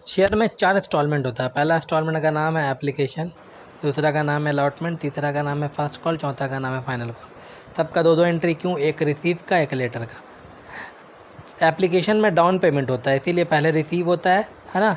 Share में 4 instalment होता है। पहला इंस्टॉलमेंट का नाम है एप्लीकेशन, दूसरा का नाम है अलॉटमेंट, तीसरा का नाम है फर्स्ट कॉल, चौथा का नाम है फाइनल कॉल। सबका 2-2 एंट्री क्यों? एक रिसीव का, एक लेटर का। एप्लीकेशन में डाउन पेमेंट होता है, इसीलिए पहले रिसीव होता है ना,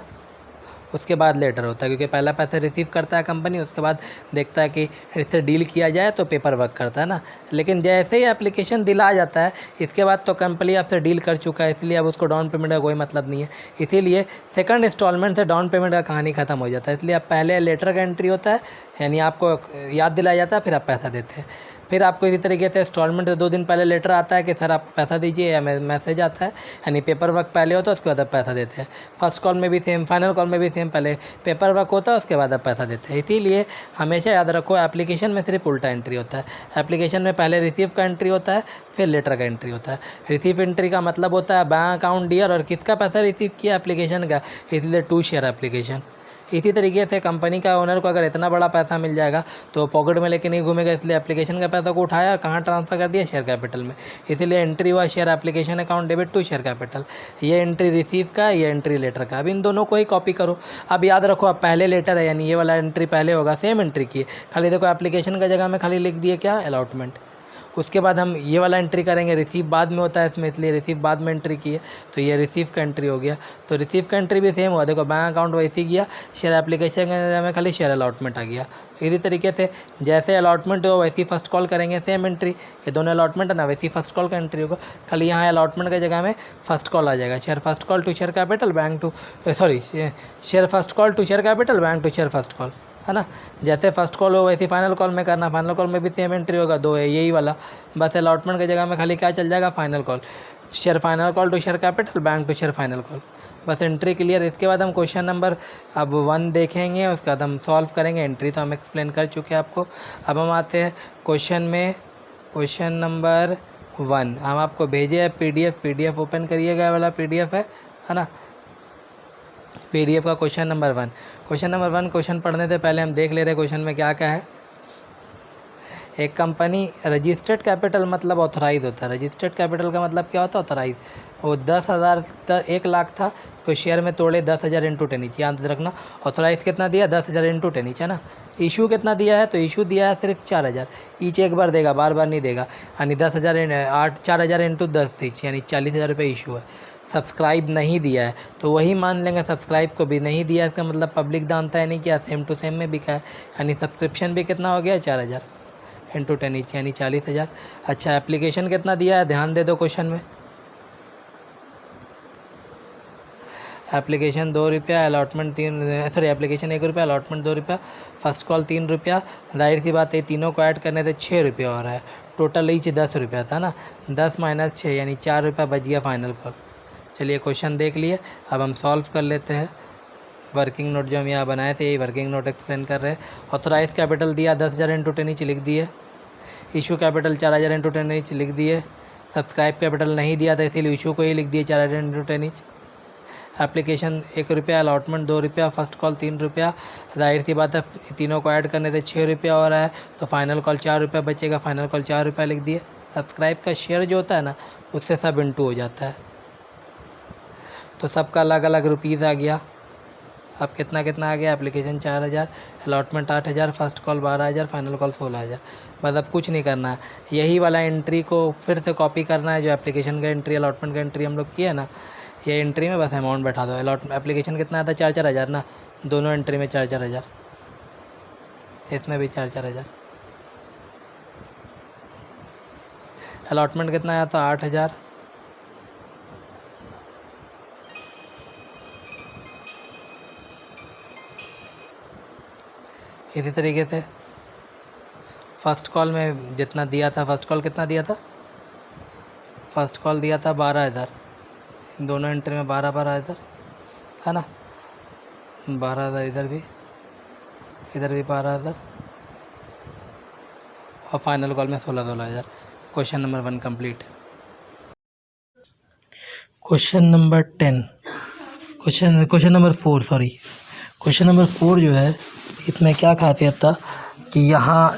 उसके बाद लेटर होता है, क्योंकि पहला पैसा रिसीव करता है कंपनी, उसके बाद देखता है कि इससे डील किया जाए तो पेपर वर्क करता है ना। लेकिन जैसे ही एप्लीकेशन दिला जाता है, इसके बाद तो कंपनी आपसे डील कर चुका है, इसलिए अब उसको डाउन पेमेंट का कोई मतलब नहीं है। इसीलिए सेकंड इंस्टॉलमेंट से डाउन पेमेंट का कहानी ख़त्म हो जाता है। इसलिए अब पहले लेटर का एंट्री होता है, यानी आपको याद दिलाया जाता है, फिर आप पैसा देते हैं। फिर आपको इसी तरीके से इंस्टॉलमेंट से 2 दिन पहले लेटर आता है कि सर आप पैसा दीजिए, या मैसेज आता है, यानी पेपर वर्क पहले होता है, उसके बाद आप पैसा देते हैं। फर्स्ट कॉल में भी सेम, फाइनल कॉल में भी सेम, पहले पेपर वर्क होता है, उसके बाद आप पैसा देते हैं। इसीलिए हमेशा याद रखो, एप्लीकेशन में सिर्फ उल्टा एंट्री होता है। एप्लीकेशन में पहले रिसीव का एंट्री होता है, फिर लेटर का एंट्री होता है। रिसीव एंट्री का मतलब होता है बैंक अकाउंट डियर और किसका पैसा रिसीव किया, एप्लीकेशन का, इसलिए 2 शेयर एप्लीकेशन। इसी तरीके से कंपनी का ओनर को अगर इतना बड़ा पैसा मिल जाएगा तो पॉकेट में लेके नहीं घूमेगा, इसलिए एप्लीकेशन का पैसा को उठाया और कहाँ ट्रांसफ़र कर दिया, शेयर कैपिटल में। इसीलिए एंट्री हुआ share application account debit to share capital. ये एंट्री रिसीव का, ये एंट्री लेटर का। अब इन दोनों को ही कॉपी करो। अब याद रखो, अब पहले लेटर है, यानी ये वाला एंट्री पहले होगा, सेम एंट्री की है, खाली देखो एप्लीकेशन का जगह में खाली लिख दिए क्या, अलॉटमेंट। उसके बाद हम ये वाला एंट्री करेंगे, रिसीव बाद में होता है इसमें, इसलिए रिसीव बाद में एंट्री की है, तो ये रिसीव का एंट्री हो गया। तो रिसीव का एंट्री भी सेम हुआ, देखो बैंक अकाउंट वैसे ही गया, शेयर एप्लीकेशन में खाली शेयर अलॉटमेंट आ गया। इसी तरीके से जैसे अलॉटमेंट हो वैसे ही फर्स्ट कॉल करेंगे, सेम एंट्री। ये दोनों अलॉटमेंट है ना, वैसे ही फर्स्ट कॉल का एंट्री होगा, खाली यहाँ अलॉटमेंट की जगह में फर्स्ट कॉल आ जाएगा। Share first call to share capital, bank to share first call to share capital, bank to share first call, है ना। जैसे फर्स्ट कॉल हो वैसे फाइनल कॉल में करना, फाइनल कॉल में भी सेम एंट्री होगा, 2 है यही वाला, बस अलॉटमेंट की जगह में खाली क्या चल जाएगा, final call, share final call to share capital, bank to share final call, बस एंट्री क्लियर। इसके बाद हम क्वेश्चन नंबर अब 1 देखेंगे, उसके बाद हम सॉल्व करेंगे। एंट्री तो हम एक्सप्लेन कर चुके हैं आपको। अब हम आते हैं क्वेश्चन में, क्वेश्चन नंबर 1 हम आपको भेजे है पीडीएफ ओपन करिएगा, वाला पीडीएफ है ना, पीडीएफ का क्वेश्चन नंबर 1। क्वेश्चन पढ़ने से पहले हम देख ले रहे हैं क्वेश्चन में क्या क्या है। एक कंपनी रजिस्टर्ड कैपिटल मतलब ऑथराइज होता है। रजिस्टर्ड कैपिटल का मतलब क्या होता है, ऑथराइज। वो 10,000 1 लाख था, कोई शेयर में तोड़े 10,000 इंटू 10 ईच, याद रखना। ऑथराइज कितना दिया, 10,000 इंटू 10 ईच, है ना। इशू कितना दिया है, तो इशू दिया है सिर्फ 4,000 ईच, एक बार देगा, बार बार नहीं देगा, यानी 10,000 4,000 इंटू 10 ईच, यानी 40,000 रुपये इशू है। सब्सक्राइब नहीं दिया है तो वही मान लेंगे, सब्सक्राइब को भी नहीं दिया, इसका मतलब पब्लिक जानता है नहीं क्या, सेम टू सेम में बिका है, यानी सब्सक्रिप्शन भी कितना हो गया, 4,000 इंटू 10 ईच, यानी 40,000। अच्छा, एप्लीकेशन कितना दिया है, ध्यान दे दो क्वेश्चन में। एप्लीकेशन 2 रुपया, अलॉटमेंट एप्लीकेशन 1 रुपया, अलॉटमेंट 2 रुपया, फर्स्ट कॉल 3 रुपया। जाहिर सी बात है तीनों को ऐड करने से 6 रुपया हो रहा है, टोटल ईच 10 रुपया था ना, 10 माइनस 6 यानी 4 रुपया बच गया फाइनल कॉल। चलिए क्वेश्चन देख लिए, अब हम सॉल्व कर लेते हैं। वर्किंग नोट जो हम यहाँ बनाए थे, यही वर्किंग नोट एक्सप्लेन कर रहे हैं। ऑथोराइज कैपिटल दिया 10,000 इंटू 10 ईच, लिख दिए। इशू कैपिटल 4,000 इंटू 10 ईच, लिख दिए। सब्सक्राइब कैपिटल नहीं दिया था, इसीलिए इशू को ही लिख दिए 4,000 इंटू 10 ईच। एप्लीकेशन 1 रुपया, अलॉटमेंट 2 रुपया, फर्स्ट कॉल 3 रुपया। जाहिर सी बात है तीनों को ऐड करने से 6 रुपया हो रहा है, तो फाइनल कॉल 4 रुपया बचेगा, फाइनल कॉल 4 रुपया लिख दिए। सब्सक्राइब का शेयर जो होता है ना, उससे सब इंटू हो जाता है, तो सबका अलग अलग रुपीज़ आ गया। अब कितना कितना आ गया, application 4,000, allotment 8,000, first call 12,000, final call 16,000। बस अब कुछ नहीं करना है, यही वाला एंट्री को फिर से कॉपी करना है, जो एप्लीकेशन का एंट्री अलॉटमेंट का एंट्री हम लोग किए ना, ये एंट्री में बस अमाउंट बैठा दो। एप्लीकेशन कितना आता है, 4-4 हज़ार ना, दोनों एंट्री में 4-4 हज़ार, इसमें भी 4-4 हज़ार। अलॉटमेंट कितना आया था, 8,000। इसी तरीके से फर्स्ट कॉल में जितना दिया था, फर्स्ट कॉल कितना दिया था, फर्स्ट कॉल दिया था 12,000, दोनों एंट्री में 12,000 है ना, 12,000 इधर भी 12,000, और फाइनल कॉल में 16,000। Question number 1 complete. Question number 10, question number 4 sorry, question number 4 जो है, इसमें क्या खासियत था कि यहाँ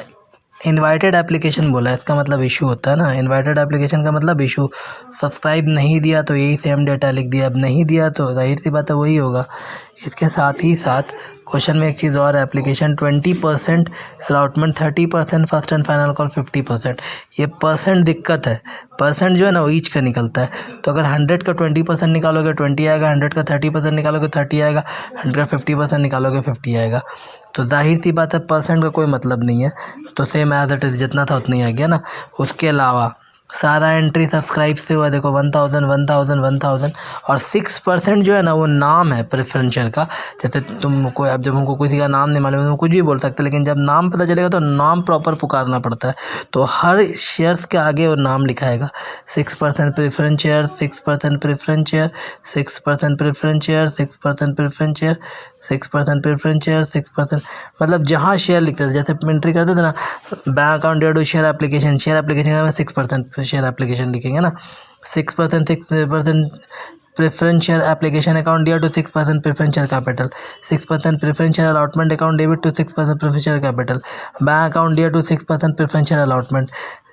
इनवाइटेड एप्लीकेशन बोला है, इसका मतलब इशू होता है ना। इनवाइटेड एप्लीकेशन का मतलब इशू। सब्सक्राइब नहीं दिया तो यही सेम डेटा लिख दिया, अब नहीं दिया तो जाहिर सी बात है वही होगा। इसके साथ ही साथ क्वेश्चन में एक चीज़ और है, application 20% allotment, 30% first and final call, 50%। ये परसेंट दिक्कत है, परसेंट जो है ना वो ईच का निकलता है। तो अगर 100 का 20% निकालोगे 20 आएगा, 100 का 30% निकालोगे 30 आएगा, 100 का 50% निकालोगे 50 आएगा। तो जाहिर सी बात है परसेंट का कोई मतलब नहीं है, तो सेम एज इट इज़ जितना था उतना ही आ गया ना। उसके अलावा सारा एंट्री सब्सक्राइब से हुआ, देखो 1000 1000 1000, और 6% जो है ना वो नाम है प्रेफरेंशियल का। जैसे तुमको, अब जब हमको किसी का नाम नहीं मालूम है तो कुछ भी बोल सकते, लेकिन जब नाम पता चलेगा तो नाम प्रॉपर पुकारना पड़ता है। तो हर शेयर्स के आगे वो नाम लिखाएगा, 6% preference share, 6% preference share, 6% preference share, 6% preference share, 6% preference share, 6%, मतलब जहाँ शेयर लिखते थे, जैसे एंट्री करते थे ना, bank account due to share application, share application में 6% शेयर एप्लीकेशन लिखेंगे ना, 6% preference share application account due to 6% preference share capital, 6% preference share allotment account debit to 6% preference share capital, bank account due to 6% preference share allotment,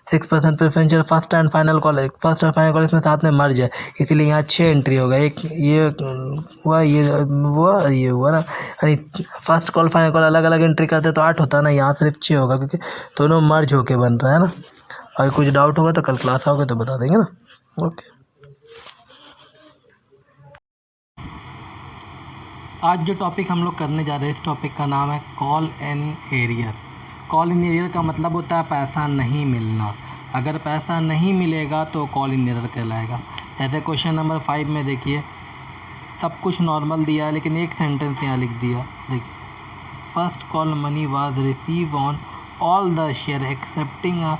6% preference share first and final call, first और final call इसमें साथ में मर्ज है, इसलिए यहाँ 6 entry होगा। एक ये हुआ, ये हुआ ना, यानी फर्स्ट कॉल फाइनल कॉल अलग अलग एंट्री करते तो 8 होता ना, यहाँ सिर्फ 6 होगा क्योंकि दोनों मर्ज होके बन रहा है ना। और कुछ डाउट होगा तो कल क्लास आओगे तो बता देंगे ना। ओके, आज जो टॉपिक हम लोग करने जा रहे हैं, इस टॉपिक का नाम है call in arrear. Call in arrear का मतलब होता है पैसा नहीं मिलना। अगर पैसा नहीं मिलेगा तो कॉल इन एरियर कहलाएगा। जैसे क्वेश्चन नंबर 5 में देखिए, सब कुछ नॉर्मल दिया है लेकिन एक सेंटेंस यहाँ लिख दिया, देखिए, first call money was receive on all the share accepting a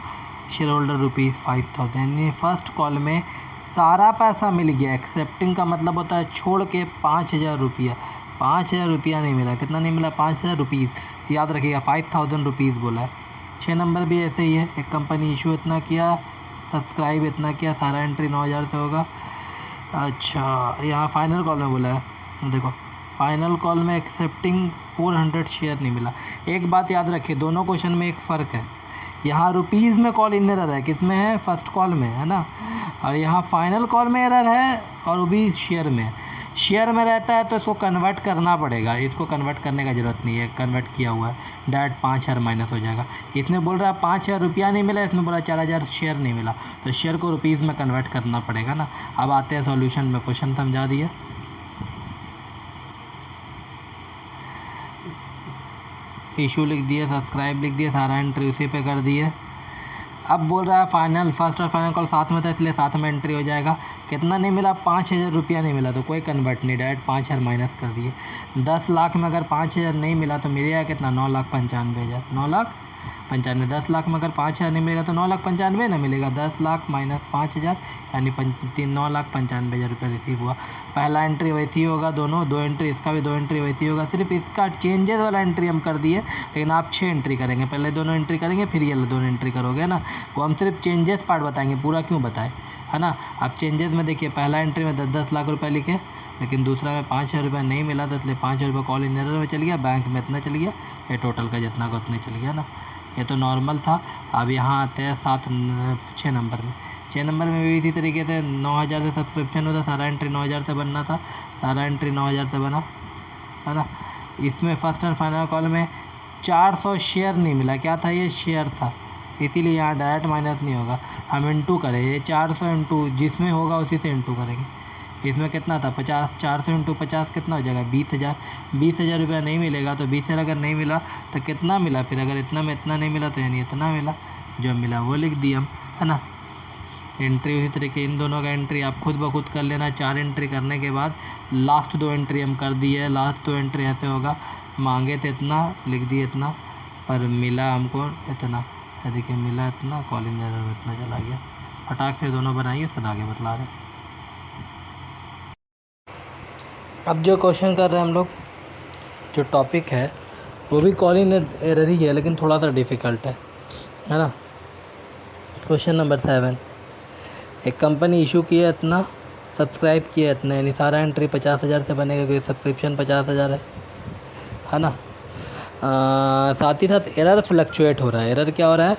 share holder ₹5000। यानी फर्स्ट कॉल में सारा पैसा मिल गया, एक्सेप्टिंग का मतलब होता है छोड़ के 5000 रुपया, 5000 रुपया नहीं मिला। कितना नहीं मिला? 5000 रुपीज़, याद रखिएगा 5000 रुपीज़ बोला है। 6 नंबर भी ऐसे ही है, एक कंपनी इशू इतना किया, सब्सक्राइब इतना किया, सारा एंट्री 9000 से होगा। अच्छा, यहाँ फाइनल कॉल में बोला है, देखो फाइनल कॉल में एक्सेप्टिंग 400 शेयर नहीं मिला। एक बात याद रखिए, दोनों क्वेश्चन में एक फ़र्क है, यहाँ रुपीज़ में कॉल इन एरर है, किस में है? फर्स्ट कॉल में है ना, और यहाँ फाइनल कॉल में एरर है और वो भी शेयर में। शेयर में रहता है तो इसको कन्वर्ट करना पड़ेगा, इसको कन्वर्ट करने का ज़रूरत नहीं है, कन्वर्ट किया हुआ है, डायरेक्ट 5000 माइनस हो जाएगा। इसमें बोल रहा है 5000 रुपया नहीं मिला, इसमें बोला 4000 शेयर नहीं मिला, तो शेयर को रुपीज़ में कन्वर्ट करना पड़ेगा ना। अब आते हैं सॉल्यूशन में, क्वेश्चन समझा दिया। इशू लिख दिए, सब्सक्राइब लिख दिए, सारा एंट्री उसी पे कर दिए। अब बोल रहा है फाइनल, फर्स्ट और फाइनल कॉल साथ में था इसलिए साथ में एंट्री हो जाएगा। कितना नहीं मिला? 5000 रुपया नहीं मिला, तो कोई कन्वर्ट नहीं, डायरेक्ट 5000 माइनस कर दिए। 10 लाख में अगर 5000 नहीं मिला तो मिलेगा कितना? 9,95,000, 9,95,000। 10 लाख में अगर 5000 नहीं मिलेगा तो 9,95,000 ना मिलेगा, 10 लाख माइनस 5000 यानी 9,95,000 रुपये रिसीव हुआ। पहला एंट्री वैसी होगा, दोनों 2 एंट्री, इसका भी 2 एंट्री वैसी होगा, सिर्फ इसका चेंजेस वाला एंट्री हम कर दिए, लेकिन आप 6 एंट्री करेंगे, पहले दोनों एंट्री करेंगे फिर ये दोनों एंट्री करोगे ना। वो हम सिर्फ चेंजेस पार्ट बताएंगे, पूरा क्यों बताए, है ना। आप चेंजेस में देखिए, पहला एंट्री में 10-10 लाख रुपये लिखे, लेकिन दूसरा में 5000 रुपये नहीं मिला था, इसलिए 5000 रुपये कॉल इन एरर में चल गया, बैंक में इतना चल गया, ये टोटल का जितना का उतना चल गया ना। ये तो नॉर्मल था। अब यहाँ आते हैं 6 नंबर में। 6 नंबर में भी इसी तरीके से 9000 से सब्सक्रिप्शन होता, सारा एंट्री 9000 से बनना था, सारा एंट्री 9000 से बना, है ना। इसमें फर्स्ट एंड फाइनल कॉल में 400 शेयर नहीं मिला, क्या था? ये शेयर था, इसीलिए यहाँ डायरेक्ट माइनस नहीं होगा, हम इंटू करें, ये 400 इंटू जिसमें होगा उसी से इंटू करेंगे। इसमें कितना था? 50, 400 इंटू 50 कितना हो जाएगा? 20,000। 20,000 रुपया नहीं मिलेगा तो 20,000 अगर नहीं मिला तो कितना मिला? फिर अगर इतना में इतना नहीं मिला तो यानी इतना मिला, जो मिला वो लिख दिया हम, है ना। एंट्री उसी तरीके इन दोनों का एंट्री आप खुद ब खुद कर लेना। 4 एंट्री करने के बाद लास्ट 2 एंट्री हम कर दिए, लास्ट 2 एंट्री ऐसे होगा, मांगे थे इतना, लिख दिए इतना, पर मिला हमको इतना, देखिए मिला इतना, कॉलिंग एरर में इतना चला गया। फटाक से दोनों बनाइए, उसके आगे बतला रहे हैं। अब जो क्वेश्चन कर रहे हैं हम लोग, जो टॉपिक है वो भी कॉलिंग एरर ही है, लेकिन थोड़ा सा डिफ़िकल्ट है ना। क्वेश्चन नंबर 7, एक कंपनी इशू किया इतना, सब्सक्राइब किया इतना, यानी सारा एंट्री 50,000 से बनेगा क्योंकि सब्सक्रिप्शन 50,000 है ना। साथ ही साथ एरर फ्लक्चुएट हो रहा है। एरर क्या हो रहा है?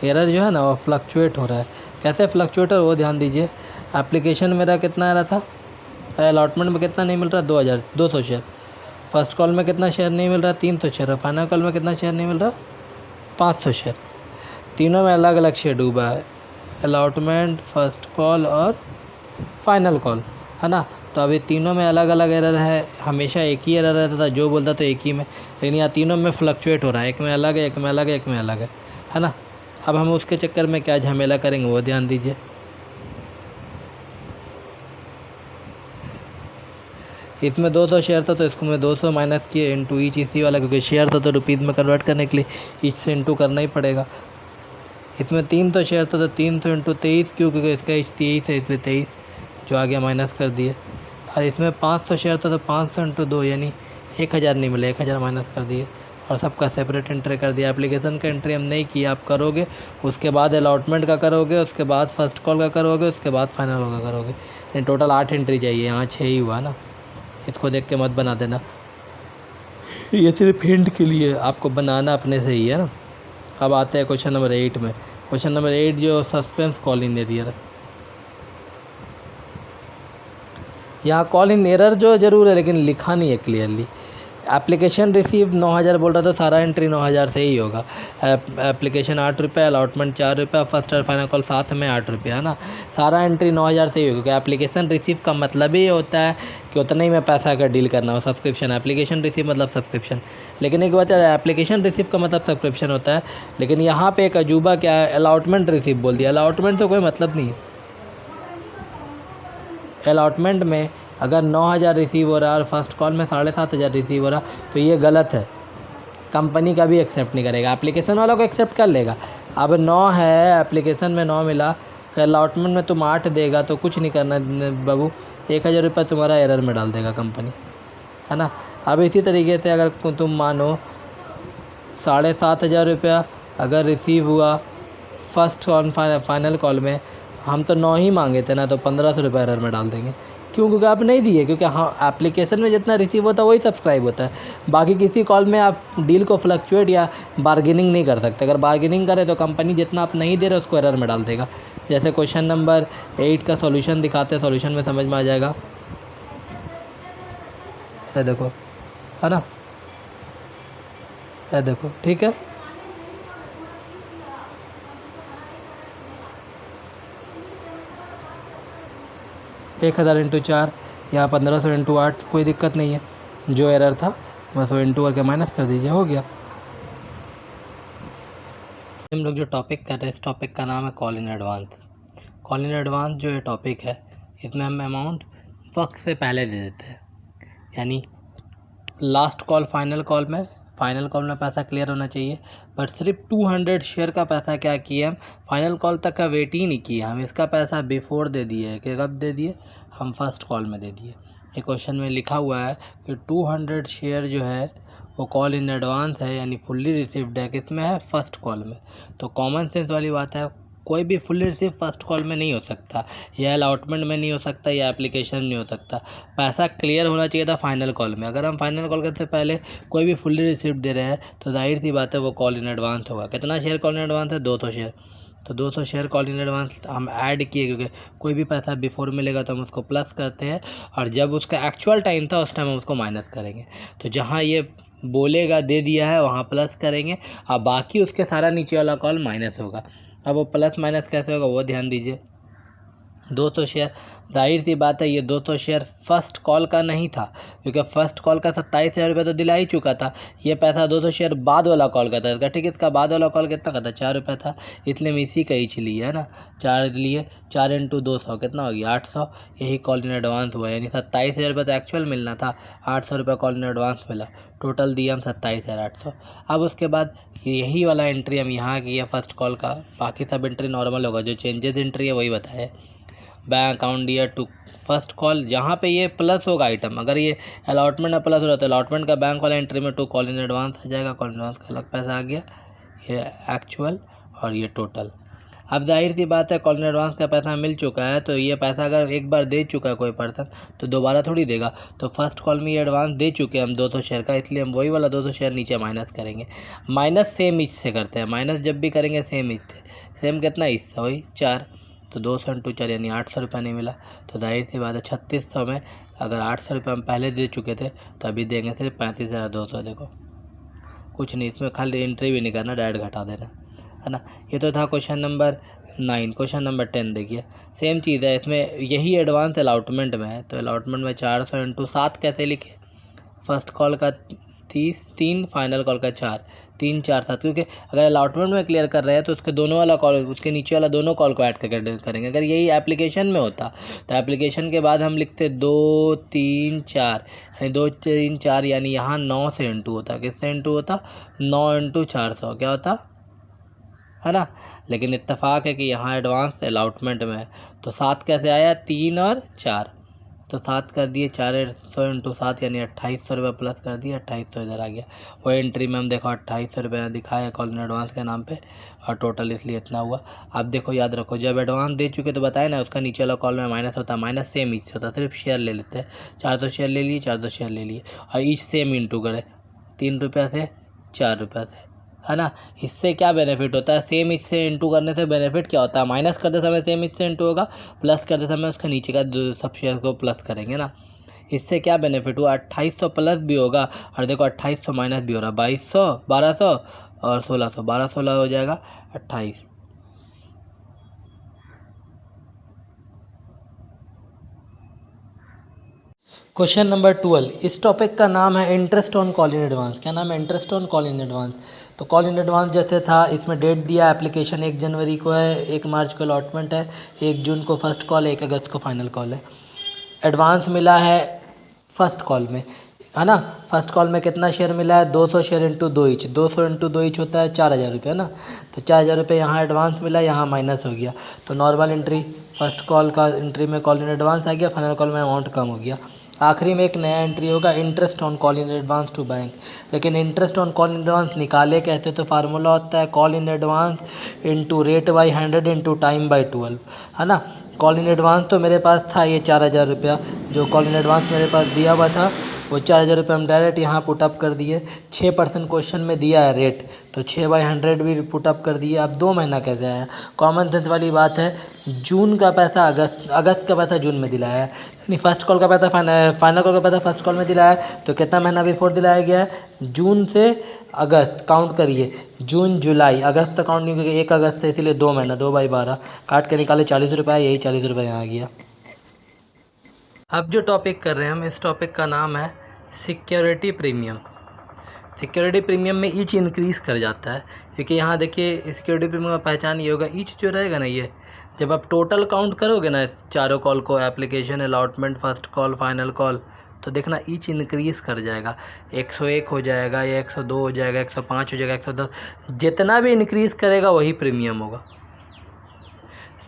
एरर जो है ना वो फ्लक्चुएट हो रहा है। कैसे फ्लक्चुएट हो वो ध्यान दीजिए। एप्लीकेशन मेरा कितना आ रहा था? अलॉटमेंट में कितना नहीं मिल रहा, 200 शेयर। फर्स्ट कॉल में कितना शेयर नहीं मिल रहा, 300 शेयर। और फाइनल कॉल में कितना शेयर नहीं मिल रहा, 500 शेयर। तीनों में अलग अलग शेयर डूबा है, अलॉटमेंट, फर्स्ट कॉल और फाइनल कॉल, है ना। तो अभी तीनों में अलग अलग एरर है। हमेशा एक ही एरर रहता था, जो बोलता था एक ही में, लेकिन यहाँ तीनों में फ्लक्चुएट हो रहा है, एक में अलग है, एक में अलग है, एक में अलग है ना। अब हम उसके चक्कर में क्या झमेला करेंगे वो ध्यान दीजिए। इसमें 200 शेयर था तो इसको मैं 200 माइनस किए इंटू ईच, इसी वाला, क्योंकि शेयर था तो रुपीज़ में कन्वर्ट करने के लिए ईच से इंटू करना ही पड़ेगा। इसमें 300 शेयर था तो 300 इंटू 23, क्योंकि इसका ईच 23 है इसलिए 23 जो आ गया माइनस कर दिए। और इसमें 500 शेयर था तो 500 इंटू 2 यानी 1000 नहीं मिले, 1000 माइनस कर दिए और सबका सेपरेट एंट्री कर दिया। एप्लीकेशन का एंट्री हम नहीं किया, आप करोगे, उसके बाद अलॉटमेंट का करोगे, उसके बाद फर्स्ट कॉल का करोगे, उसके बाद फाइनल का करोगे। यानी टोटल 8 एंट्री चाहिए, यहाँ 6 ही हुआ ना। इसको देख के मत बना देना, ये सिर्फ हिंट के लिए, आपको बनाना अपने से ही है ना। अब आते हैं क्वेश्चन नंबर 8 में। क्वेश्चन नंबर 8 जो सस्पेंस कॉल इन दे दिया था, यहाँ कॉल इन एरर जो ज़रूर है लेकिन लिखा नहीं है क्लियरली। एप्लीकेशन रिसीव 9000 बोल रहा था, सारा एंट्री 9000 से ही होगा। एप्लीकेशन 8 रुपये, अलॉटमेंट 4 रुपये, फर्स्ट और फाइनल कॉल साथ में 8 रुपये, है ना। सारा एंट्री 9000 से ही होगा, क्योंकि एप्लीकेशन रिसीव का मतलब ही होता है कि उतना ही में पैसा का डील करना हो, सब्सक्रिप्शन। एप्लीकेशन रिसीव मतलब सब्सक्रिप्शन। लेकिन एक बात है, एप्लीकेशन रिसीव का मतलब सब्सक्रिप्शन होता है, लेकिन यहाँ पे एक अजूबा क्या है, अलॉटमेंट रिसीव बोल दिया। अलॉटमेंट तो कोई मतलब नहीं है। अलॉटमेंट में अगर 9000 रिसीव हो रहा है और फर्स्ट कॉल में 7500 रिसीव हो रहा तो ये गलत है, कंपनी का भी एक्सेप्ट नहीं करेगा, एप्लीकेशन वाला को एक्सेप्ट कर लेगा। अब 9 है, एप्लीकेशन में 9 मिला, अलॉटमेंट में तुम 8 देगा तो कुछ नहीं करना बाबू, 1000 रुपये तुम्हारा एरर में डाल देगा कंपनी, है ना। अब इसी तरीके से अगर तुम मानो 7500 रुपया अगर रिसीव हुआ फर्स्ट कॉल फाइनल कॉल में, हम तो 9 ही मांगे थे ना, तो 1500 रुपये एरर में डाल देंगे। क्यों? क्योंकि आप नहीं दिए, क्योंकि हाँ एप्लीकेशन में जितना रिसीव होता है वही सब्सक्राइब होता है। बाकी किसी कॉल में आप डील को फ्लक्चुएट या बार्गेनिंग नहीं कर सकते। अगर बार्गेनिंग करें तो कंपनी जितना आप नहीं दे रहे उसको एरर में डाल देगा। जैसे क्वेश्चन नंबर 8 का सॉल्यूशन दिखाते हैं, सॉल्यूशन में समझ में आ जाएगा। ये देखो, है ना, ये देखो, ठीक है। एक 1000 इंटू 4, यहाँ 1500 इंटू 8, कोई दिक्कत नहीं है। जो एरर था बस वो इंटू करके माइनस कर दीजिए, हो गया। हम लोग जो टॉपिक कर रहे हैं, इस टॉपिक का नाम है call in advance. Call in advance जो ये टॉपिक है, इसमें हम अमाउंट वक्त से पहले दे देते हैं। यानी लास्ट कॉल फाइनल कॉल में पैसा क्लियर होना चाहिए, बट सिर्फ 200 शेयर का पैसा क्या किया, हम फाइनल कॉल तक का वेट ही नहीं किया, हम इसका पैसा बिफोर दे दिए। कि कब दे दिए? हम फर्स्ट कॉल में दे दिए। ये क्वेश्चन में लिखा हुआ है कि 200 शेयर जो है वो कॉल इन एडवांस है, यानी फुल्ली रिसीव्ड है। किसमें है? फर्स्ट कॉल में। तो कॉमन सेंस वाली बात है, कोई भी फुल्ली रिसीव फर्स्ट कॉल में नहीं हो सकता, या अलॉटमेंट में नहीं हो सकता, या एप्लीकेशन में नहीं हो सकता। पैसा क्लियर होना चाहिए था फाइनल कॉल में। अगर हम फाइनल कॉल करते पहले कोई भी फुल्ली रिसीव्ड दे रहे हैं तो जाहिर सी बात है वो कॉल इन एडवांस होगा। कितना शेयर कॉल इन एडवांस है? 200 शेयर। तो 200 शेयर कॉल इन एडवांस हम ऐड किए, क्योंकि कोई भी पैसा बिफोर मिलेगा तो हम उसको प्लस करते हैं, और जब उसका एक्चुअल टाइम था उस टाइम हम उसको माइनस करेंगे। तो जहाँ ये बोलेगा दे दिया है वहाँ प्लस करेंगे, और बाकी उसके सारा नीचे वाला कॉल माइनस होगा। अब वो प्लस माइनस कैसे होगा वो ध्यान दीजिए। 200 शेयर, जाहिर सी बात है ये 200 शेयर फर्स्ट कॉल का नहीं था, क्योंकि फर्स्ट कॉल का 27,000 रुपये तो दिला ही चुका था। ये पैसा 200 शेयर बाद वाला कॉल का था इसका, ठीक है। इसका बाद वाला कॉल कितना का था? 4 रुपये था, इसलिए हम इसी का ही लिए, है ना। 4 लिए, 4 इंटू 200 कितना हो गया? 800। यही कॉल इन एडवांस हुआ, यानी 27,000 रुपये तो एक्चुअल मिलना था, 800 रुपये कॉल इन एडवांस मिला। टोटल दिया हम 27,800। अब उसके बाद यही वाला एंट्री हम यहाँ किया फर्स्ट कॉल का, बाकी सब एंट्री नॉर्मल होगा। जो चेंजेस एंट्री है वही बताए। बैंक अकाउंट दिया टू फर्स्ट कॉल, जहाँ पे ये प्लस होगा आइटम, अगर ये अलॉटमेंट में प्लस हो रहा तो अलॉटमेंट का बैंक वाला एंट्री में टू कॉल इन एडवांस आ जाएगा। कॉल इन एडवांस का अलग पैसा आ गया, ये एक्चुअल और ये टोटल। अब जाहिर सी बात है कॉल इन एडवांस का पैसा मिल चुका है, तो ये पैसा अगर एक बार दे चुका है कोई पर्सन तो दोबारा थोड़ी देगा। तो फर्स्ट कॉल में ये एडवांस दे चुके हैं हम 200 शेयर का, इसलिए हम वही वाला 200 शेयर नीचे माइनस करेंगे। माइनस सेम ईच से करते हैं, माइनस जब भी करेंगे सेम ईच से। सेम कितना हिस्सा? वही 4। तो 200 इंटू 4 यानी 800 रुपये नहीं मिला। तो जाहिर सी बात है 3600 में अगर 800 रुपये हम पहले दे चुके थे तो अभी देंगे सिर्फ 35,200। देखो कुछ नहीं, इसमें खाली एंट्री भी नहीं करना, डायरेक्ट घटा देना है ना। ये तो था क्वेश्चन नंबर 9। क्वेश्चन नंबर 10 देखिए, सेम चीज़ है, इसमें यही एडवांस अलॉटमेंट में है। तो अलॉटमेंट में 400 इंटू 7 कैसे लिखे, फर्स्ट कॉल का 3, फाइनल कॉल का 4, 3 4 7, क्योंकि अगर अलॉटमेंट में क्लियर कर रहे हैं तो उसके दोनों वाला कॉल, उसके नीचे वाला दोनों कॉल को ऐड करके करेंगे। अगर यही एप्लीकेशन में होता तो एप्लीकेशन के बाद हम लिखते 2 3 4, यानी 2 3 4, यानी यहाँ 9 से इंटू होता। किससे इंटू होता, 9 इंटू 400 क्या होता है ना। लेकिन इत्तेफाक है कि यहाँ एडवांस अलॉटमेंट में है। तो 7 कैसे आया, 3 और 4, तो 7 कर दिए, 400 इंटू 7 यानी 2800 रुपये प्लस कर दिए, 2800 इधर आ गया। वो एंट्री में हम देखो 2800 रुपये दिखाया कॉल इन एडवांस के नाम पे, और टोटल इसलिए इतना हुआ। अब देखो याद रखो, जब एडवांस दे चुके तो बताए ना उसका नीचे वाला कॉल में माइनस होता, माइनस सेम ईच होता, सिर्फ शेयर ले लेते हैं। 400 शेयर ले लिए, 400 शेयर ले लिए, और ईच सेम इंटू करे 3 रुपये से 4 रुपये से, है ना। इससे क्या बेनिफिट होता है, सेम इससे इंटू करने से बेनिफिट क्या होता है, माइनस करते समय सेम इससे इंटू होगा, प्लस करते समय उसके नीचे का सब शेयर को प्लस करेंगे ना। इससे क्या बेनिफिट हुआ, 2800 प्लस भी होगा, और देखो 2800 माइनस भी हो रहा, 2200 1200 और 1600, 12 16 हो जाएगा 28। क्वेश्चन नंबर 12, इस टॉपिक का नाम है interest on call in advance. क्या नाम है, interest on call in advance. तो कॉल इन एडवांस जैसे था, इसमें डेट दिया एप्लीकेशन 1 जनवरी को है, 1 मार्च को अलॉटमेंट है, 1 जून को फर्स्ट कॉल है, 1 अगस्त को फाइनल कॉल है। एडवांस मिला है फर्स्ट कॉल में, है ना। फर्स्ट कॉल में कितना शेयर मिला है, 200 share into 2 each, 200 into 2 each होता है 4000 रुपये, है ना। तो 4000 रुपये यहाँ एडवांस मिला, यहाँ माइनस हो गया। तो नॉर्मल एंट्री, फर्स्ट कॉल का एंट्री में कॉल इन एडवांस आ गया, फाइनल कॉल में अमाउंट कम हो गया। आखिरी में एक नया एंट्री होगा, interest on call in advance to bank. लेकिन interest on call in advance निकाले कैसे, तो फार्मूला होता है call in advance into rate by 100 into time by 12, है ना। कॉल इन एडवांस तो मेरे पास था ये 4000 रुपया, जो कॉल इन एडवांस मेरे पास दिया हुआ था वो 4000 रुपये हम डायरेक्ट यहाँ पुटअप कर दिए। 6% क्वेश्चन में दिया है रेट, तो 6/100 भी पुटअप कर दिए। अब 2 महीना कैसे आया, कॉमन सेंस वाली बात है। जून का पैसा अगस्त का पैसा जून में दिलाया है, यानी फर्स्ट कॉल का पैसा फाइनल कॉल का पैसा फर्स्ट कॉल में दिलाया है, तो कितना महीना बिफोर दिलाया गया है, जून से अगस्त काउंट करिए, जून जुलाई अगस्त तक काउंट नहीं, क्योंकि 1 अगस्त से, इसीलिए 2 महीना, 2/12 काट के निकाले 40 रुपये, यही 40 रुपये यहाँ आ गया। अब जो टॉपिक कर रहे हैं हम, इस टॉपिक का नाम है सिक्योरिटी प्रीमियम। सिक्योरिटी प्रीमियम में ईच इंक्रीज़ कर जाता है, क्योंकि यहाँ देखिए सिक्योरिटी प्रीमियम का पहचान ये होगा, ईच जो रहेगा ना, ये जब आप टोटल काउंट करोगे ना चारों कॉल को, application, allotment, first call, final call, तो देखना ईच इंक्रीज़ कर जाएगा, 101 हो जाएगा, या 102 हो जाएगा, 105 हो जाएगा, 110, जितना भी इंक्रीज़ करेगा वही प्रीमियम होगा।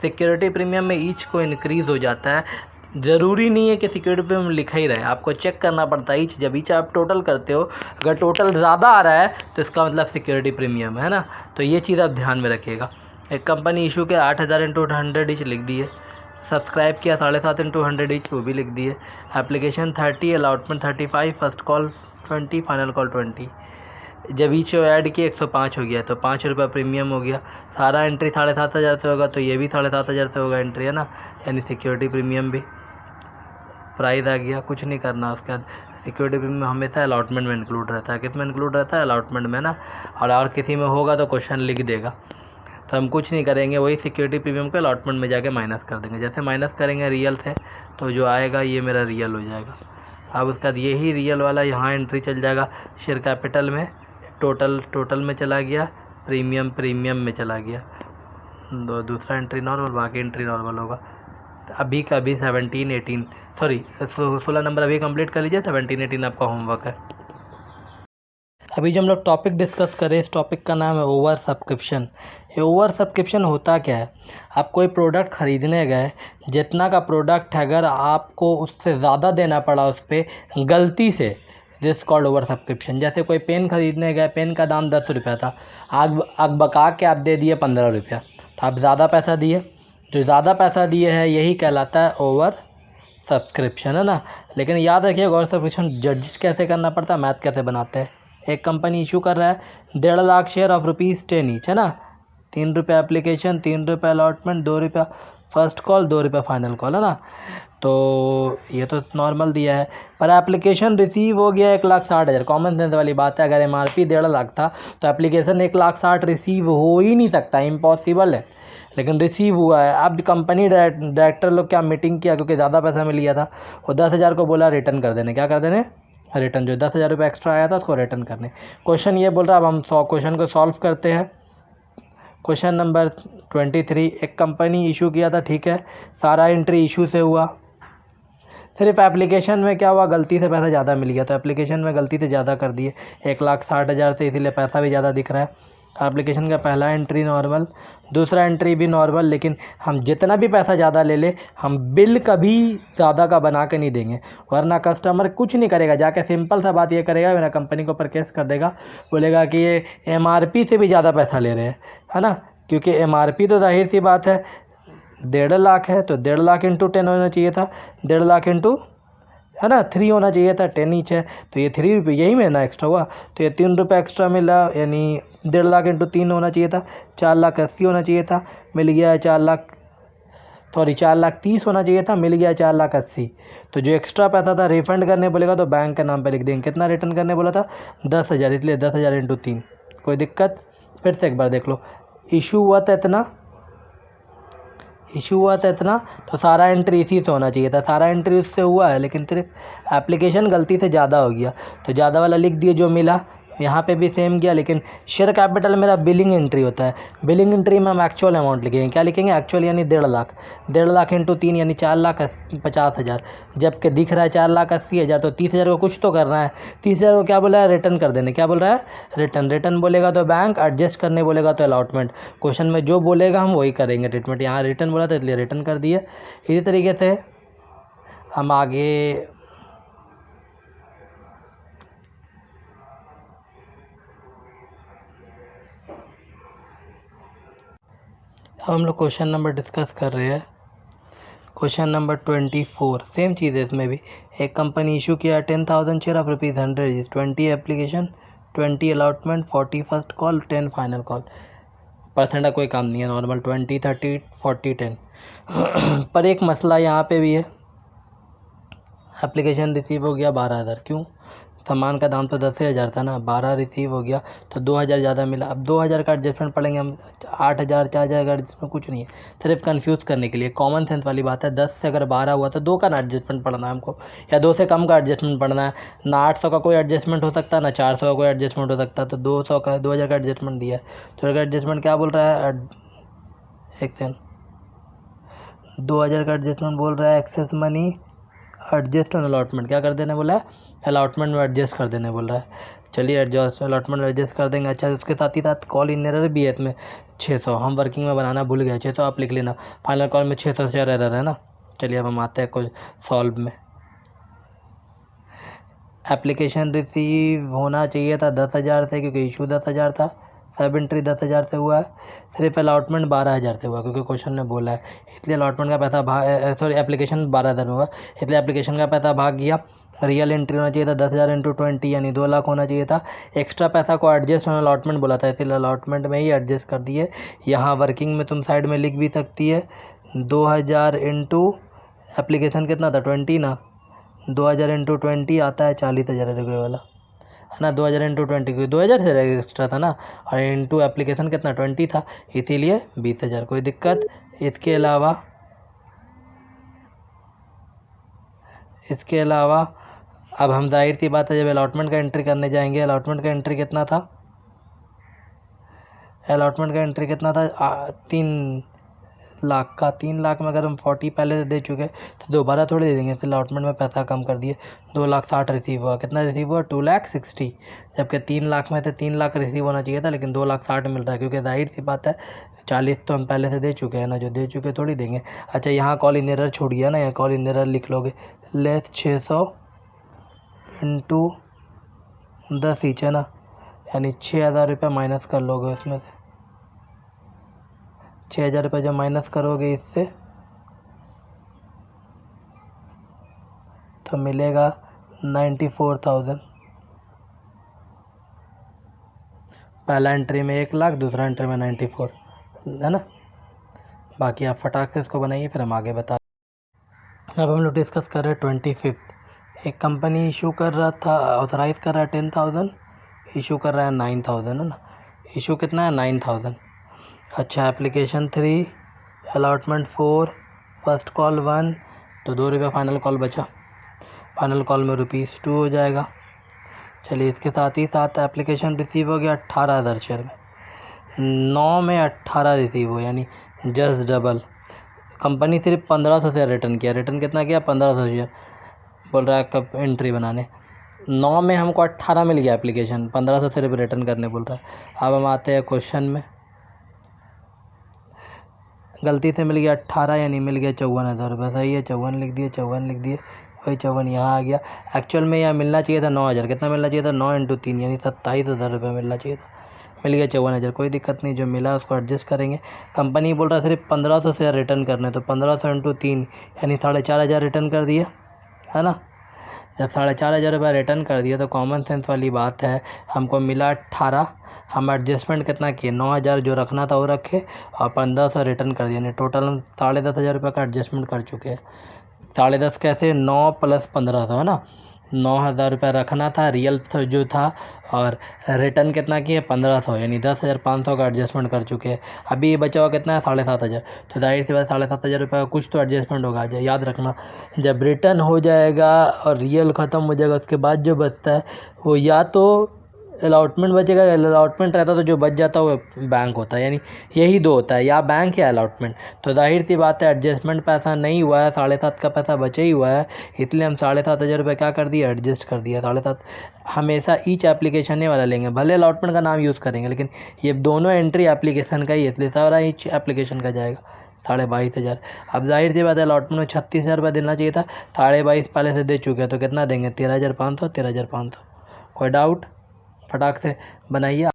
सिक्योरिटी प्रीमियम में ईच को इंक्रीज़ हो जाता है। ज़रूरी नहीं है कि सिक्योरिटी प्रीमियम लिखा ही रहे, आपको चेक करना पड़ता है ईच। जब ईच आप टोटल करते हो, अगर टोटल ज़्यादा आ रहा है तो इसका मतलब सिक्योरिटी प्रीमियम है ना। तो ये चीज़ आप ध्यान में रखिएगा। एक कंपनी इशू के 8000 इंटू 100 ईच लिख दिए, सब्सक्राइब किया 7.5 इंटू 100 ईच, वो भी लिख दिए। Application 30, allotment 35, first call 20, final call 20। जब ईच ऐड किए 105 हो गया, तो 5 रुपये प्रीमियम हो गया। सारा एंट्री 7500 से होगा, तो ये भी 7500 से होगा एंट्री, है ना, यानी सिक्योरिटी प्रीमियम भी प्राइस आ गया। कुछ नहीं करना उसके बाद। सिक्योरिटी प्रीमियम हमेशा अलॉटमेंट में इंक्लूड रहता है, किस में इंक्लूड रहता है, अलॉटमेंट में ना। और किसी में होगा तो क्वेश्चन लिख देगा, तो हम कुछ नहीं करेंगे, वही सिक्योरिटी प्रीमियम को अलॉटमेंट में जाके माइनस कर देंगे। जैसे माइनस करेंगे रियल से, तो जो आएगा ये मेरा रियल हो जाएगा। अब उसके बाद यही रियल वाला यहाँ एंट्री चल जाएगा शेयर कैपिटल में, टोटल में चला गया, प्रीमियम में चला गया, दूसरा एंट्री नॉर्मल, बाकी एंट्री नॉर्मल होगा। अभी का अभी 17 18 सॉरी 16 नंबर अभी कंप्लीट कर लीजिए, 17 18 आपका होमवर्क है। अभी जो हम लोग टॉपिक डिस्कस करें, इस टॉपिक का नाम है ओवर सब्सक्रिप्शन। ये ओवर सब्सक्रिप्शन होता क्या है, आप कोई प्रोडक्ट ख़रीदने गए, जितना का प्रोडक्ट है अगर आपको उससे ज़्यादा देना पड़ा उस पर गलती से, दिस कॉल्ड ओवर सब्सक्रिप्शन। जैसे कोई पेन ख़रीदने गए, पेन का दाम 10 रुपया था, आग बका के आप दे दिए 15 रुपया, तो आप ज़्यादा पैसा दिए। जो ज़्यादा पैसा दिए है यही कहलाता है ओवर सब्सक्रिप्शन, है ना। लेकिन याद रखिए ओवर सब्सक्रिप्शन जड्जिस कैसे करना पड़ता है, मैथ कैसे बनाते हैं। एक कंपनी इशू कर रहा है 1.5 लाख शेयर ऑफ ₹10 ईच, है ना। 3 रुपये एप्लीकेशन, 3 रुपये अलॉटमेंट, 2 रुपया फर्स्ट कॉल 2 रुपये फाइनल कॉल, है ना। तो ये तो नॉर्मल दिया है, पर एप्लीकेशन रिसीव हो गया 1,60,000। कॉमन सेंस वाली बात है, अगर MRP 1.5 लाख था तो एप्लीकेशन 1,60,000 रिसीव हो ही नहीं सकता, इम्पॉसिबल है। लेकिन रिसीव हुआ है। अब कंपनी डायरेक्टर लोग क्या मीटिंग किया, क्योंकि ज़्यादा पैसा मिल गया था, और 10,000 को बोला रिटर्न कर देने। क्या कर देने? रिटर्न। जो 10,000 रुपये एक्स्ट्रा आया था उसको रिटर्न करने। क्वेश्चन ये बोल रहा है, अब हम क्वेश्चन को सॉल्व करते हैं। क्वेश्चन नंबर 23, एक कंपनी इशू किया था, ठीक है, सारा एंट्री इशू से हुआ। सिर्फ एप्लीकेशन में क्या हुआ, गलती से पैसा ज़्यादा मिल गया, तो एप्लीकेशन में गलती से ज़्यादा कर दिए 1,60,000 से, इसीलिए पैसा भी ज़्यादा दिख रहा है। एप्लीकेशन का पहला एंट्री नॉर्मल, दूसरा एंट्री भी नॉर्मल, लेकिन हम जितना भी पैसा ज़्यादा ले ले, हम बिल कभी ज़्यादा का बना के नहीं देंगे, वरना कस्टमर कुछ नहीं करेगा, जाके सिंपल सा बात ये करेगा, मेरा कंपनी को ऊपर केस कर देगा, बोलेगा कि ये MRP से भी ज़्यादा पैसा ले रहे हैं, है ना। क्योंकि MRP तो जाहिर सी बात है 1.5 लाख है, तो 1.5 लाख इंटू 10 होना चाहिए था, 1.5 लाख इंटू, है ना, 3 होना चाहिए था, 10 ईच है, तो ये 3 रुपये यही में ना एक्स्ट्रा हुआ, तो ये 3 रुपये एक्स्ट्रा मिला, यानी 1.5 लाख इंटू 3 होना चाहिए था, 4,80,000 होना चाहिए था, मिल गया 4,30,000 होना चाहिए था, मिल गया 4,80,000। तो जो एक्स्ट्रा पैसा था रिफंड करने बोलेगा तो बैंक के नाम पे लिख देंगे। कितना रिटर्न करने बोला था? 10,000, इसलिए 10,000 इंटू 3। कोई दिक्कत? फिर से एक बार देख लो, इशू हुआ था इतना, तो सारा एंट्री इसी से होना चाहिए था, सारा एंट्री उससे हुआ है, लेकिन सिर्फ एप्लीकेशन गलती से ज़्यादा हो गया, तो ज़्यादा वाला लिख दिए जो मिला। यहाँ पे भी सेम किया, लेकिन शेयर कैपिटल मेरा बिलिंग एंट्री होता है, बिलिंग एंट्री में हम एक्चुअल अमाउंट लिखेंगे। क्या लिखेंगे? एक्चुअल, यानी 1.5 लाख, 1.5 लाख इंटू 3 यानी 4,50,000, जबकि दिख रहा है 4,80,000, तो 30,000 को कुछ तो करना है। 30,000 को क्या बोला है? रिटर्न कर देने। क्या बोल रहा है? रिटर्न बोलेगा तो बैंक, एडजस्ट करने बोलेगा तो अलॉटमेंट। क्वेश्चन में जो बोलेगा हम वही करेंगे ट्रीटमेंट। यहाँ रिटर्न बोला था इसलिए रिटर्न कर दिए। इसी तरीके से हम आगे हम लोग क्वेश्चन नंबर डिस्कस कर रहे हैं। क्वेश्चन नंबर 24, सेम चीज़ है इसमें भी। एक कंपनी इशू किया 10,000 share of ₹100, 20 application, 20 allotment, 40 first call, 10 final call. Percent का कोई काम नहीं है, नॉर्मल 20, 30, 40, 10। पर एक मसला यहाँ पे भी है, एप्लीकेशन रिसीव हो गया 12,000। क्यों? सामान का दाम तो 10,000 था ना, 12 रिसीव हो गया तो 2,000 ज़्यादा मिला। अब 2,000 का एडजस्टमेंट पड़ेंगे हम, 8,000 4,000 का एडजस्टमेंट कुछ नहीं है, सिर्फ कंफ्यूज करने के लिए। कॉमन सेंस वाली बात है, 10 से अगर 12 हुआ तो 2 का ना एडजस्टमेंट पड़ना है हमको, या 2 से कम का एडजस्टमेंट पड़ना है ना। 800 का कोई एडजस्टमेंट हो सकता है ना 400 का कोई एडजस्टमेंट हो सकता है, तो 200 का 2,000 का एडजस्टमेंट दिया है। तो अगर एडजस्टमेंट क्या बोल रहा है, एक सेकेंड, 2,000 का एडजस्टमेंट बोल रहा है excess money adjust on allotment. क्या कर देने बोला है? अलॉटमेंट में एडजस्ट कर देने बोल रहा है। चलिए एडजस्ट अलॉटमेंट में एडजस्ट कर देंगे। अच्छा, उसके साथ ही साथ कॉल इन एरर भी है इसमें 600, हम वर्किंग में बनाना भूल गए, 600 आप लिख लेना। फाइनल कॉल में 600 शेयर एरर है ना। चलिए अब हम आते हैं कुछ सॉल्व में। एप्लीकेशन रिसीव होना चाहिए था 10,000 से, क्योंकि इशू 10,000 था, सब एंट्री 10,000 से हुआ है। सिर्फ अलॉटमेंट 12,000 से हुआ, क्योंकि क्वेश्चन ने बोला है, इसलिए अलॉटमेंट का पैसा सॉरी एप्लीकेशन 12,000 में हुआ, इसलिए एप्लीकेशन का पैसा भाग गया। रियल एंट्री होना चाहिए था 10,000 इंटू 20 यानी 2 लाख होना चाहिए था। एक्स्ट्रा पैसा को एडजस्ट ऑन अलॉटमेंट बोला था, इसलिए अलॉटमेंट में ही एडजस्ट कर दिए। यहाँ वर्किंग में तुम साइड में लिख भी सकती है 2,000 इंटू एप्लीकेशन कितना था 20 ना, 2,000 इंटू 20 आता है 40,000 देखो ये वाला, है ना। 2,000 इंटू 20 क्योंकि 2,000 से एक्स्ट्रा था ना, और इंटू एप्लीकेशन कितना 20 था, इसीलिए 20,000। कोई दिक्कत? इसके अलावा अब हम जाहिर सी बात है जब अलॉटमेंट का एंट्री करने जाएंगे, अलॉटमेंट का एंट्री कितना था, 3 लाख का। 3 लाख में अगर हम 40 पहले से दे चुके तो दोबारा थोड़ी दे देंगे, इसलिए अलॉटमेंट में पैसा कम कर दिए। 2,60,000 रिसीव हुआ। कितना रिसीव हुआ? 2,60,000, जबकि 3 लाख में से 3 लाख रिसीव होना चाहिए था, लेकिन 2,60,000 मिल रहा है, क्योंकि जाहिर सी बात है 40 तो हम पहले से दे चुके हैं ना, जो दे चुके थोड़ी देंगे। अच्छा, यहाँ कॉल इन एरर छूट गया ना, यहाँ कॉल इन एरर लिख लोगे, लेस 600 इंटू 10 ईच, है ना, यानी 6,000 रुपये माइनस कर लोगे उसमें से। 6,000 रुपये जब माइनस करोगे इससे तो मिलेगा 94,000। पहला एंट्री में 1 लाख, दूसरा एंट्री में 94, है ना। बाकी आप फटाक से इसको बनाइए, फिर हम आगे बता। अब हम लोग डिस्कस कर रहे हैं 25। एक कंपनी इशू कर रहा था, ऑथराइज कर रहा है 10,000, इशू कर रहा है 9,000, है ना। इशू कितना है? 9,000। अच्छा, एप्लीकेशन 3, अलॉटमेंट 4, फर्स्ट कॉल 1, तो 2 रुपये फाइनल कॉल बचा। फाइनल कॉल में ₹2 हो जाएगा। चलिए, इसके साथ ही साथ एप्लीकेशन रिसीव हो गया 18,000 शेयर में। 9 में 18 रिसीव हो, यानी जस्ट डबल। कंपनी सिर्फ 1500 शेयर रिटर्न किया। रिटर्न कितना किया? 1500 शेयर। बोल रहा है कब एंट्री बनाने। 9 में हमको 18 मिल गया एप्लीकेशन, 1500 सिर्फ रिटर्न करने बोल रहा है। अब हम आते हैं क्वेश्चन में। गलती से मिल गया 18, यानी मिल गया 54,000 रुपये। सही है, 54 लिख दिए, 54 लिख दिए, वही 54 यहाँ आ गया। एक्चुअल में यहाँ मिलना चाहिए था 9,000। कितना मिलना चाहिए था? 9 × 3 यानी 27,000 रुपये मिलना चाहिए था। मिल गया 54,000, कोई दिक्कत नहीं, जो मिला उसको एडजस्ट करेंगे। कंपनी बोल रहा है सिर्फ 1500 शेयर रिटर्न करने, तो 1500 × 3 यानी 4,500 रिटर्न कर दिया, है ना। जब 4,500 रुपये रिटर्न कर दिया तो कॉमन सेंस वाली बात है, हमको मिला 18। हम एडजस्टमेंट कितना किए? 9,000 जो रखना था वो रखे और 1500 रिटर्न कर दिया, यानी टोटल हम 10,500 रुपये का एडजस्टमेंट कर चुके हैं। 10,500 कैसे? 9 + 1500, है ना। 9,000 रुपये रखना था रियल जो था, और रिटर्न कितना किए? 1500, यानी 10,500 का एडजस्टमेंट कर चुके हैं। अभी ये बचा हुआ कितना है? 7,500। तो जाहिर सी बात 7,500 रुपये का कुछ तो एडजस्टमेंट होगा। याद रखना, जब रिटर्न हो जाएगा और रियल ख़त्म हो जाएगा, उसके बाद जो बचता है वो या तो अलॉटमेंट बचेगा, या अलॉटमेंट रहता तो जो बच जाता है वो बैंक होता है, यानी यही दो होता है, या बैंक या अलॉटमेंट। तो जाहिर सी बात है एडजस्टमेंट पैसा नहीं हुआ है, 7,500 का पैसा बचा ही हुआ है, इसलिए हम 7,500 रुपये क्या कर दिए? एडजस्ट कर दिया। 7,500 हमेशा ईच एप्लीकेशन वाला लेंगे, भले अलॉटमेंट का नाम यूज़ करेंगे, लेकिन ये दोनों एंट्री एप्लीकेशन का ही है, इसलिए सारा ईच एप्लीकेशन का जाएगा 22,500। अब जाहिर सी बात है अलॉटमेंट में 36,000 रुपये देना चाहिए था, 22,500 पहले से दे चुके हैं, तो कितना देंगे? 13,500, 13,500। कोई डाउट? फटाक से बनाइए।